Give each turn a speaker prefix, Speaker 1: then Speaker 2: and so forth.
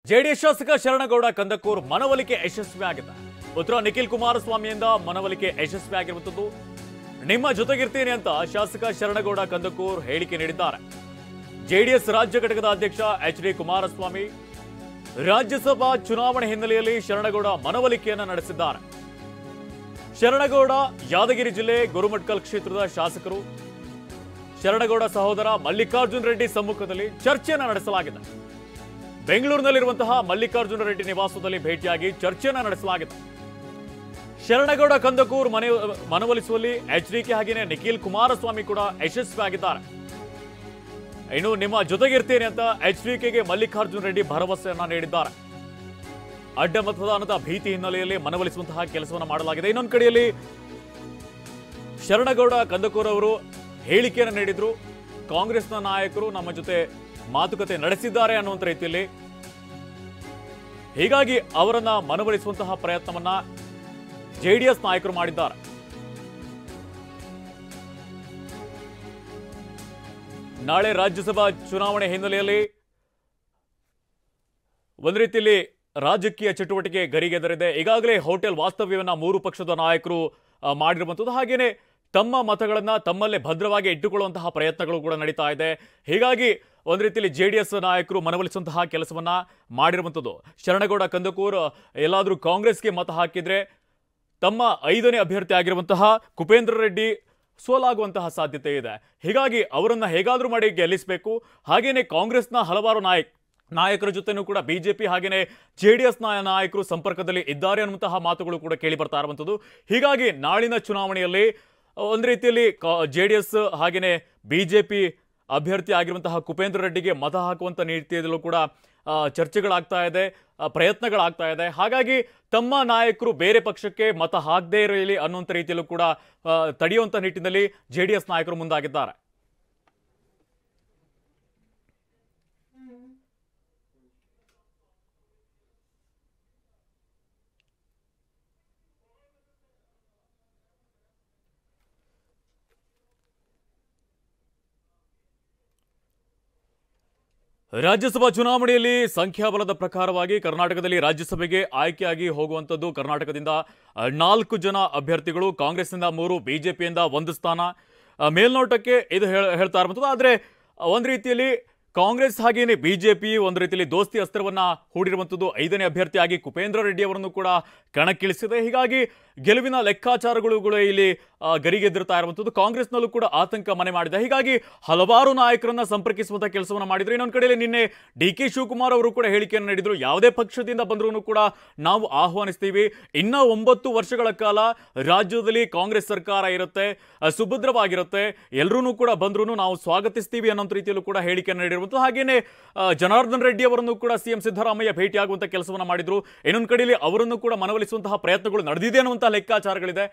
Speaker 1: JDS ಶಾಸಕ ಶರಣಗೌಡ ಕಂದಕೂರ್ ಮನವೊಲಿಕೆ ಯಶಸ್ವಿಯಾಗಿದೆ. ಪುತ್ರ ನಿಖಿಲ್ ಕುಮಾರಸ್ವಾಮಿಯಿಂದ ಮನವೊಲಿಕೆ ಯಶಸ್ವಿಯಾಗಿರುವಂತದ್ದು. ನಿಮ್ಮ ಜೊತೆಗಿರ್ತೀನಿ ಅಂತ ಶಾಸಕ ಶರಣಗೌಡ ಕಂದಕೂರ್ ಹೇಳಿಕೆ ನೀಡಿದ್ದಾರೆ. ಜೆಡಿಎಸ್ ರಾಜ್ಯ ಘಟಕದ ಅಧ್ಯಕ್ಷ ಎಚ್.ಡಿ. ಕುಮಾರಸ್ವಾಮಿ ರಾಜ್ಯಸಭಾ ಚುನಾವಣೆ ಹಿನ್ನೆಲೆಯಲ್ಲಿ ಶರಣಗೌಡ ಮನವೊಲಿಕೆಯನ್ನು ನಡೆಸಿದ್ದಾರೆ. ಶರಣಗೌಡ ಯಾದಗಿರಿ ಜಿಲ್ಲೆ ಗುರುಮಟ್ಕಲ್ ಕ್ಷೇತ್ರದ ಶಾಸಕರು. ಶರಣಗೌಡ ಸಹೋದರ ಮಲ್ಲಿಕಾರ್ಜುನ ರೆಡ್ಡಿ ಸಮ್ಮುಖದಲ್ಲಿ ಚರ್ಚೆಯನ್ನು ನಡೆಸಲಾಗಿದೆ. ಬೆಂಗಳೂರಿನಲ್ಲಿರುವಂತಹ ಮಲ್ಲಿಕಾರ್ಜುನ ರೆಡ್ಡಿ ನಿವಾಸದಲ್ಲಿ ಭೇಟಿಯಾಗಿ ಚರ್ಚೆಯನ್ನು ನಡೆಸಲಾಗಿದೆ. ಶರಣಗೌಡ ಕಂದಕೂರ್ ಮನವೊಲಿಸುವಲ್ಲಿ ಎಚ್.ಡಿ.ಕೆ ಹಾಗೆಯೇ ನಿಖಿಲ್ ಕುಮಾರಸ್ವಾಮಿ ಕೂಡ ಯಶಸ್ವಿಯಾಗಿದ್ದಾರೆ. ಇನ್ನು ನಿಮ್ಮ ಜೊತೆಗಿರ್ತೇನೆ ಅಂತ ಎಚ್.ಡಿ.ಕೆಗೆ ಮಲ್ಲಿಕಾರ್ಜುನ ರೆಡ್ಡಿ ಭರವಸೆಯನ್ನ ನೀಡಿದ್ದಾರೆ. ಅಡ್ಡ ಮತದಾನದ ಭೀತಿ ಹಿನ್ನೆಲೆಯಲ್ಲಿ ಮನವೊಲಿಸುವಂತಹ ಕೆಲಸವನ್ನು ಮಾಡಲಾಗಿದೆ. ಇನ್ನೊಂದು ಕಡೆಯಲ್ಲಿ ಶರಣಗೌಡ ಕಂದಕೂರ್ ಅವರು ಹೇಳಿಕೆಯನ್ನು ನೀಡಿದ್ರು. ಕಾಂಗ್ರೆಸ್ನ ನಾಯಕರು ನಮ್ಮ ಜೊತೆ ಮಾತುಕತೆ ನಡೆಸಿದ್ದಾರೆ ಅನ್ನುವಂಥ ರೀತಿಯಲ್ಲಿ, ಹೀಗಾಗಿ ಅವರನ್ನ ಮನವೊಲಿಸುವಂತಹ ಪ್ರಯತ್ನವನ್ನ ಜೆಡಿಎಸ್ ನಾಯಕರು ಮಾಡಿದ್ದಾರೆ. ನಾಳೆ ರಾಜ್ಯಸಭಾ ಚುನಾವಣೆ ಹಿನ್ನೆಲೆಯಲ್ಲಿ ಒಂದು ರೀತಿಯಲ್ಲಿ ರಾಜಕೀಯ ಚಟುವಟಿಕೆ ಗರಿಗೆದರಿದೆ. ಈಗಾಗಲೇ ಹೋಟೆಲ್ ವಾಸ್ತವ್ಯವನ್ನ ಮೂರು ಪಕ್ಷದ ನಾಯಕರು ಮಾಡಿರುವಂಥದ್ದು. ಹಾಗೇನೆ ತಮ್ಮ ಮತಗಳನ್ನ ತಮ್ಮಲ್ಲೇ ಭದ್ರವಾಗಿ ಇಟ್ಟುಕೊಳ್ಳುವಂತಹ ಪ್ರಯತ್ನಗಳು ಕೂಡ ನಡೀತಾ ಇದೆ. ಹೀಗಾಗಿ ಒಂದು ರೀತಿಯಲ್ಲಿ ಜೆಡಿಎಸ್ ನಾಯಕರು ಮನವೊಲಿಸುವಂತಹ ಕೆಲಸವನ್ನ ಮಾಡಿರುವಂಥದ್ದು. ಶರಣಗೌಡ ಕಂದಕೂರ್ ಎಲ್ಲಾದರೂ ಕಾಂಗ್ರೆಸ್ಗೆ ಮತ ಹಾಕಿದ್ರೆ ತಮ್ಮ 5ನೇ ಅಭ್ಯರ್ಥಿ ಆಗಿರುವಂತಹ ಕುಪೇಂದ್ರ ರೆಡ್ಡಿ ಸೋಲಾಗುವಂತಹ ಸಾಧ್ಯತೆ ಇದೆ. ಹೀಗಾಗಿ ಅವರನ್ನ ಹೇಗಾದ್ರೂ ಮಾಡಿ ಗೆಲ್ಲಿಸಬೇಕು. ಹಾಗೇನೆ ಕಾಂಗ್ರೆಸ್ನ ಹಲವಾರು ನಾಯಕರ ಜೊತೆನೂ ಕೂಡ ಬಿಜೆಪಿ ಹಾಗೇನೆ ಜೆಡಿಎಸ್ ನಾಯಕರು ಸಂಪರ್ಕದಲ್ಲಿ ಇದ್ದಾರೆ ಅನ್ನುವಂತಹ ಮಾತುಗಳು ಕೂಡ ಕೇಳಿ ಬರ್ತಾ ಇರುವಂಥದ್ದು. ಹೀಗಾಗಿ ನಾಳಿನ ಚುನಾವಣೆಯಲ್ಲಿ ಒಂದು ರೀತಿಯಲ್ಲಿ ಜೆಡಿಎಸ್ ಹಾಗೇನೆ ಬಿಜೆಪಿ ಅಭ್ಯರ್ಥಿ ಆಗಿರುವಂತಹ ಕುಪೇಂದ್ರ ರೆಡ್ಡಿಗೆ ಮತ ಹಾಕುವಂತ ರೀತಿಯಲ್ಲೂ ಕೂಡ ಚರ್ಚೆಗಳಾಗ್ತಾ ಇದೆ, ಪ್ರಯತ್ನಗಳಾಗ್ತಾ ಇದೆ. ಹಾಗಾಗಿ ತಮ್ಮ ನಾಯಕರು ಬೇರೆ ಪಕ್ಷಕ್ಕೆ ಮತ ಹಾಕದೇ ಇರಲಿ ಅನ್ನುವಂಥ ರೀತಿಯಲ್ಲೂ ಕೂಡ ತಡೆಯುವಂತ ನಿಟ್ಟಿನಲ್ಲಿ ಜೆಡಿಎಸ್ ನಾಯಕರು ಮುಂದಾಗಿದ್ದಾರೆ. ರಾಜ್ಯಸಭಾ ಚುನಾವಣೆಯಲ್ಲಿ ಸಂಖ್ಯಾಬಲದ ಪ್ರಕಾರವಾಗಿ ಕರ್ನಾಟಕದಲ್ಲಿ ರಾಜ್ಯಸಭೆಗೆ ಆಯ್ಕೆಯಾಗಿ ಹೋಗುವಂಥದ್ದು ಕರ್ನಾಟಕದಿಂದ 4 ಜನ ಅಭ್ಯರ್ಥಿಗಳು, ಕಾಂಗ್ರೆಸ್ನಿಂದ 3, ಬಿಜೆಪಿಯಿಂದ 1 ಸ್ಥಾನ. ಮೇಲ್ನೋಟಕ್ಕೆ ಇದು ಹೇಳ್ತಾ ಇರುವಂಥದ್ದು. ಆದರೆ ಒಂದು ರೀತಿಯಲ್ಲಿ ಕಾಂಗ್ರೆಸ್ ಹಾಗೇನೆ ಬಿಜೆಪಿ ಒಂದು ರೀತಿಯಲ್ಲಿ ದೋಸ್ತಿ ಅಸ್ತ್ರವನ್ನ ಹೂಡಿರುವಂಥದ್ದು. 5ನೇ ಅಭ್ಯರ್ಥಿಯಾಗಿ ಕುಪೇಂದ್ರ ರೆಡ್ಡಿ ಅವರನ್ನು ಕೂಡ ಕಣಕ್ಕಿಳಿಸಿದೆ. ಹೀಗಾಗಿ ಗೆಲುವಿನ ಲೆಕ್ಕಾಚಾರಗಳು ಇಲ್ಲಿ ಗರಿಗೆದ್ದಿರ್ತಾ ಇರುವಂಥದ್ದು. ಕಾಂಗ್ರೆಸ್ನಲ್ಲೂ ಕೂಡ ಆತಂಕ ಮನೆ ಮಾಡಿದೆ. ಹೀಗಾಗಿ ಹಲವಾರು ನಾಯಕರನ್ನ ಸಂಪರ್ಕಿಸುವಂತ ಕೆಲಸವನ್ನ ಮಾಡಿದ್ರು. ಇನ್ನೊಂದು ಕಡೆಯಲ್ಲಿ ನಿನ್ನೆ ಡಿ.ಕೆ. ಶಿವಕುಮಾರ್ ಅವರು ಕೂಡ ಹೇಳಿಕೆಯನ್ನು ನೀಡಿದ್ರು. ಯಾವುದೇ ಪಕ್ಷದಿಂದ ಬಂದರೂ ಕೂಡ ನಾವು ಆಹ್ವಾನಿಸ್ತೀವಿ. ಇನ್ನ 9 ವರ್ಷಗಳ ಕಾಲ ರಾಜ್ಯದಲ್ಲಿ ಕಾಂಗ್ರೆಸ್ ಸರ್ಕಾರ ಇರುತ್ತೆ, ಸುಭದ್ರವಾಗಿರುತ್ತೆ, ಎಲ್ಲರೂ ಕೂಡ ಬಂದ್ರು ನಾವು ಸ್ವಾಗತಿಸ್ತೀವಿ ಅನ್ನೋ ರೀತಿಯಲ್ಲೂ ಕೂಡ ಹೇಳಿಕೆಯನ್ನು ನೀಡಿರುವಂಥದ್ದು. ಹಾಗೇನೆ ಜನಾರ್ದನ್ ರೆಡ್ಡಿ ಅವರನ್ನು ಕೂಡ ಸಿಎಂ ಸಿದ್ದರಾಮಯ್ಯ ಭೇಟಿಯಾಗುವಂತ ಕೆಲಸವನ್ನ ಮಾಡಿದ್ರು. ಇನ್ನೊಂದು ಕಡೆಯಲ್ಲಿ ಅವರನ್ನು ಕೂಡ ಮನವೊಲಿಸುವಂತಹ ಪ್ರಯತ್ನಗಳು ನಡೆದಿದೆ ಅನ್ನುವಂತಹ ಲೆಕ್ಕಾಚಾರಗಳಿದೆ.